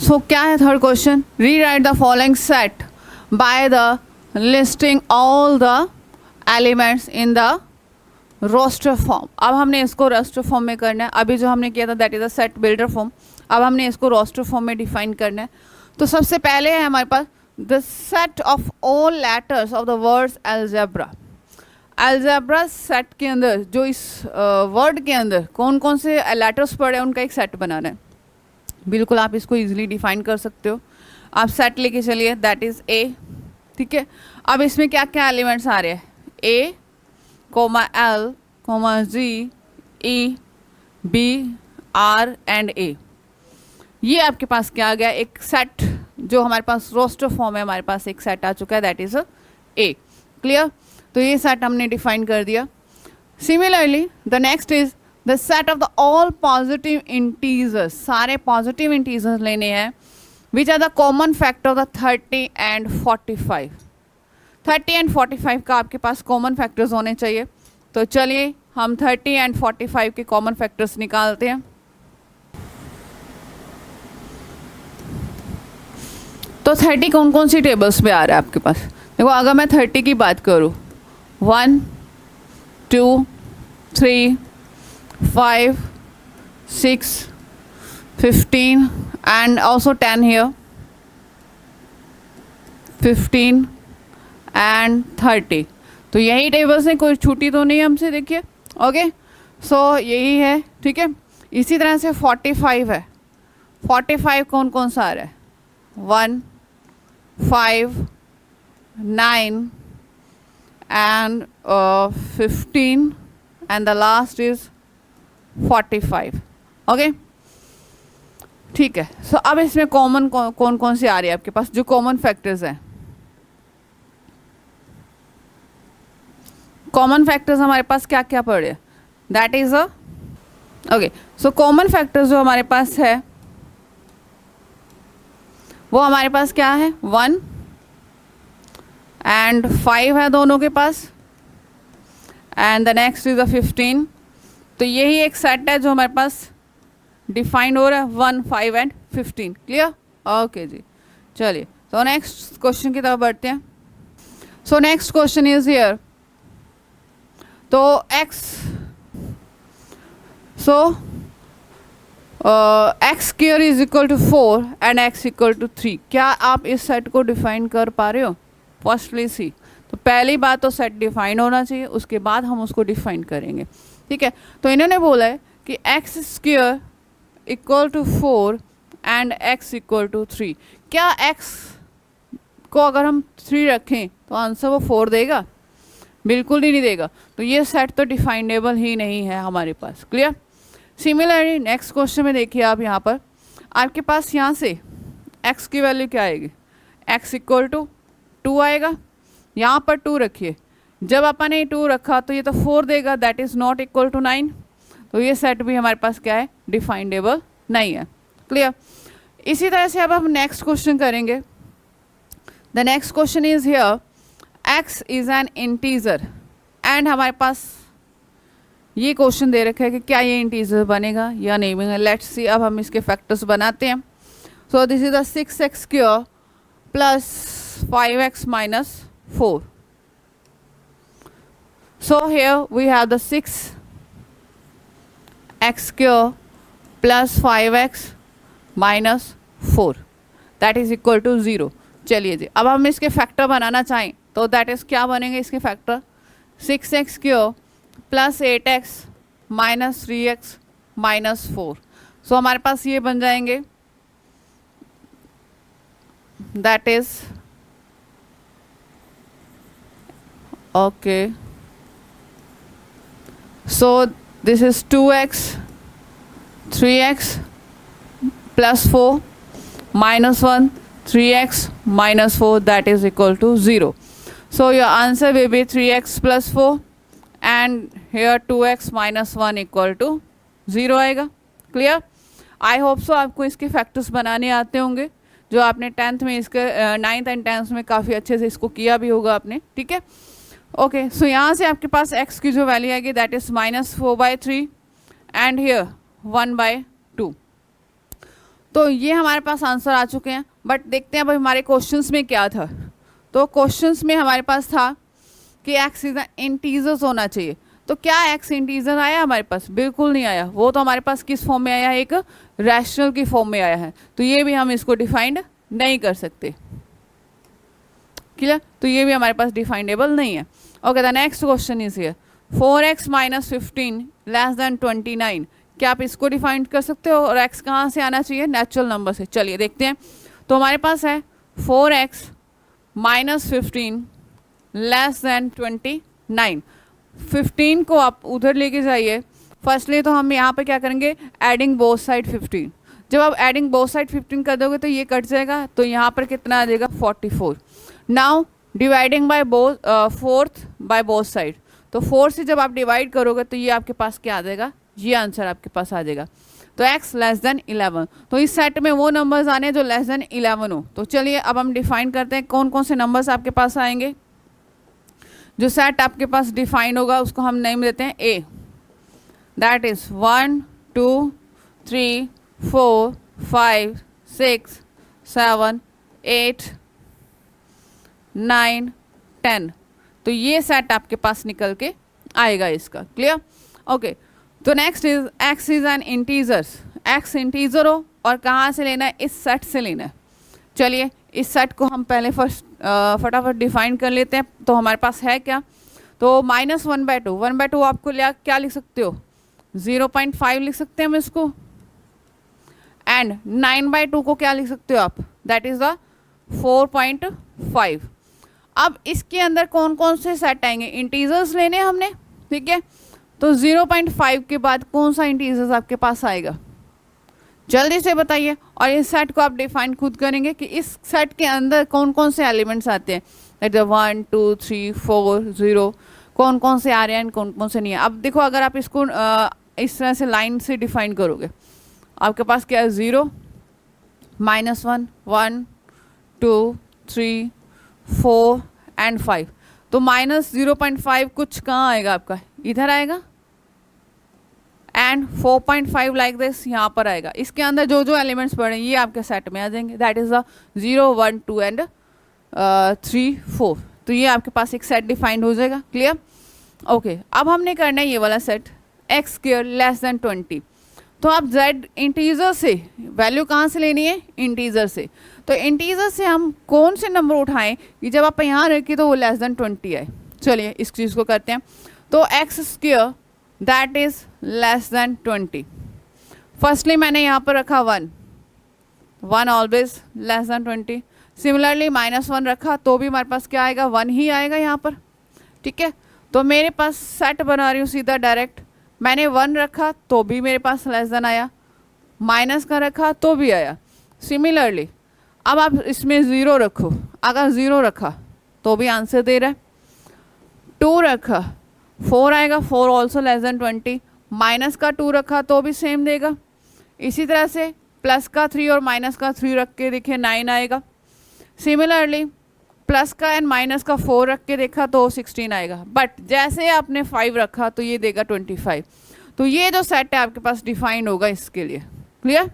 सो क्या है third question, rewrite the following set by the listing all the elements in the roster form. अब हमने इसको roster form में करना है, अभी जो हमने किया था that is a set builder form, अब हमने इसको रोस्टर फॉर्म में डिफाइन करना है। तो सबसे पहले है हमारे पास the set of all letters of the words algebra. Algebra set के अंदर जो इस वर्ड के अंदर कौन कौन से लेटर्स पड़े हैं उनका एक सेट बनाना है। बिल्कुल आप इसको इजीली डिफाइन कर सकते हो, आप सेट लेके चलिए दैट इज ए, ठीक है। अब इसमें क्या क्या एलिमेंट्स आ रहे हैं, A comma L comma G E B R and A, ये आपके पास क्या आ गया, एक सेट जो हमारे पास रोस्टर फॉर्म है, हमारे पास एक सेट आ चुका है दैट इज ए। क्लियर, तो ये सेट हमने डिफाइन कर दिया। Similarly the next is the set of the all positive integers, सारे पॉजिटिव इंटीजर्स लेने हैं which are the common factor of the 30 and 45। 30 and 45 का आपके पास कॉमन फैक्टर्स होने चाहिए। तो चलिए हम 30 एंड 45 के कॉमन फैक्टर्स निकालते हैं। तो 30 कौन कौन सी टेबल्स में आ रहा है आपके पास, देखो अगर मैं 30 की बात करूँ 1 2 3 5 6 15 and also 10 here, 15 and 30, तो यही टेबल्स हैं, कोई छुट्टी तो नहीं हमसे, देखिए ओके। सो यही है, ठीक है। इसी तरह से 45 है, 45 कौन कौन सा आ रहा है, 1 5 9 and 15 and the last is 45, okay ठीक है। सो अब इसमें कॉमन कौन कौन सी आ रही है आपके पास, जो कॉमन फैक्टर्स हैं, कॉमन फैक्टर्स हमारे पास क्या क्या पड़े, that is okay. So common factors जो हमारे पास है वो हमारे पास क्या है, 1 and 5 है दोनों के पास, एंड द नेक्स्ट इज 15। तो यही एक सेट है जो हमारे पास डिफाइंड हो रहा है, 1 5 एंड 15। क्लियर, ओके जी। चलिए तो नेक्स्ट क्वेश्चन की तरफ बढ़ते हैं। So next question is here, तो x, so x square is equal to 4 and x equal to 3। क्या आप इस सेट को डिफाइन कर पा रहे हो, फर्स्टली सी, तो पहली बात तो सेट डिफाइन होना चाहिए, उसके बाद हम उसको डिफाइन करेंगे, ठीक है। तो इन्होंने बोला है कि x square equal to 4 and x equal to 3। क्या x को अगर हम 3 रखें तो आंसर वो 4 देगा, बिल्कुल ही नहीं देगा, तो ये सेट तो डिफाइनेबल ही नहीं है हमारे पास। क्लियर, सिमिलरली नेक्स्ट क्वेश्चन में देखिए आप, यहाँ पर आपके पास यहाँ से x की वैल्यू क्या आएगी, x इक्वल टू 2 आएगा, यहाँ पर 2 रखिए, जब अपन ने 2 रखा तो ये तो 4 देगा, that is not equal to 9, तो ये सेट भी हमारे पास क्या है, डिफाइनेबल नहीं है। क्लियर, इसी तरह से अब हम नेक्स्ट क्वेश्चन करेंगे। The next question is here, x is an integer and हमारे पास ये क्वेश्चन दे रखा है कि क्या ये इंटीजर बनेगा या नहीं बनेगा। लेट्स सी, अब हम इसके फैक्टर्स बनाते हैं। So this is the 6x square plus 5x minus 4। So here we have the 6x square plus 5x minus 4 that is equal to 0। चलिए जी, अब हम इसके फैक्टर बनाना चाहें तो दैट इज़ क्या बनेंगे इसके factor, 6x square plus 8x minus 3x minus 4। सो हमारे पास ये बन जाएंगे, that is okay. So this is 2x 3x plus 4 minus 1 3x minus 4 that is equal to 0. So your answer will be 3x plus 4 and here 2x minus 1 equal to 0 आएगा। Clear, I hope so आपको इसके factors बनाने आते होंगे, जो आपने 10th में इसके 9th एंड 10th में काफ़ी अच्छे से इसको किया भी होगा आपने, ठीक है। ओके, सो यहाँ से आपके पास x की जो वैल्यू आएगी दैट इज -4/3 एंड हियर 1/2। तो ये हमारे पास आंसर आ चुके हैं, बट देखते हैं अब हमारे क्वेश्चंस में क्या था। तो क्वेश्चंस में हमारे पास था कि एक्स इज इंटीजर्स होना चाहिए। तो क्या एक्स इंटीजर आया हमारे पास? बिल्कुल नहीं आया। वो तो हमारे पास किस फॉर्म में आया है? एक रैशनल की फॉर्म में आया है। तो ये भी हम इसको डिफाइंड नहीं कर सकते। क्लियर? तो ये भी हमारे पास डिफाइंडेबल नहीं है। Okay, the next question is here 4x minus 15 less than 29। क्या आप इसको डिफाइन कर सकते हो? और x कहाँ से आना चाहिए? नेचुरल नंबर से। चलिए देखते हैं। तो हमारे पास है 4x माइनस 15 लेस देन 29। 15 को आप उधर लेके जाइए। फर्स्टली तो हम यहाँ पे क्या करेंगे? Adding both side 15। जब आप एडिंग बोथ साइड 15 कर दोगे तो ये कट जाएगा, तो यहाँ पर कितना आ जाएगा? 44। Now dividing by both fourth by both side. तो 4 से जब आप डिवाइड करोगे तो ये आपके पास क्या आ जाएगा? ये आंसर आपके पास आ जाएगा। तो x लेस देन 11। तो इस सेट में वो नंबर्स आने जो लेस देन 11 हो। तो चलिए अब हम डिफाइन करते हैं कौन कौन से नंबर्स आपके पास आएंगे। जो सेट आपके पास डिफाइन होगा उसको हम नेम देते हैं A। That is 1 2 3 4 5 6 7 8 9 10। तो ये सेट आपके पास निकल के आएगा इसका। क्लियर? ओके, तो next is x is an integers. x integer हो और कहाँ से लेना है? इस सेट से लेना है। चलिए इस सेट को हम पहले फटाफट डिफाइन कर लेते हैं। तो हमारे पास है क्या? तो -1/2। 1/2 आपको क्या लिख सकते हो? 0.5 लिख सकते हैं हम इसको। एंड 9/2 को क्या लिख सकते हो आप? That is the 4.5। अब इसके अंदर कौन कौन से सेट आएंगे? इंटीजर्स लेने हमने, ठीक है। तो 0.5 के बाद कौन सा इंटीजर्स आपके पास आएगा? जल्दी से बताइए। और इस सेट को आप डिफाइन खुद करेंगे कि इस सेट के अंदर कौन कौन से एलिमेंट्स आते हैं। दैट 1 2 3 4 0 कौन कौन से आ रहे हैं, कौन कौन से नहीं है। अब देखो, अगर आप इसको इस तरह से लाइन से डिफाइन करोगे, आपके पास क्या है? 0 -1 1 2 3 4 एंड 5। तो -0.5 कुछ कहाँ आएगा आपका? इधर आएगा। एंड 4.5 लाइक दिस यहाँ पर आएगा। इसके अंदर जो जो एलिमेंट्स पड़े ये आपके सेट में आ जाएंगे। That is the 0 1 2 and 3 4। तो ये आपके पास एक सेट डिफाइंड हो जाएगा। क्लियर? ओके, अब हमने करना है ये वाला सेट x² लेस देन 20। तो आप z इंटीजर से वैल्यू कहाँ से लेनी है? इंटीजर से। तो इंटीजर से हम कौन से नंबर उठाएं कि जब आप यहाँ रखिए तो वो लेस देन 20 आए। चलिए इस चीज़ को करते हैं। तो x² that is less than 20। Firstly मैंने यहाँ पर रखा 1 ऑलवेज लेस देन 20। सिमिलरली -1 रखा तो भी हमारे पास क्या आएगा? 1 ही आएगा यहाँ पर, ठीक है। तो मेरे पास सेट बना रही हूँ सीधा डायरेक्ट। मैंने 1 रखा तो भी मेरे पास लेस देन आया, माइनस का रखा तो भी आया। सिमिलरली अब आप इसमें 0 रखो, अगर 0 रखा तो भी आंसर दे रहा है। 2 रखा 4 आएगा, 4 ऑल्सो लेस देन 20। माइनस का 2 रखा तो भी सेम देगा। इसी तरह से प्लस का 3 और माइनस का 3 रख के देखिए 9 आएगा। सिमिलरली प्लस का एंड माइनस का 4 रख के देखा तो 16 आएगा। बट जैसे आपने 5 रखा तो ये देगा 25। तो ये जो सेट है आपके पास डिफाइंड होगा इसके लिए। क्लियर?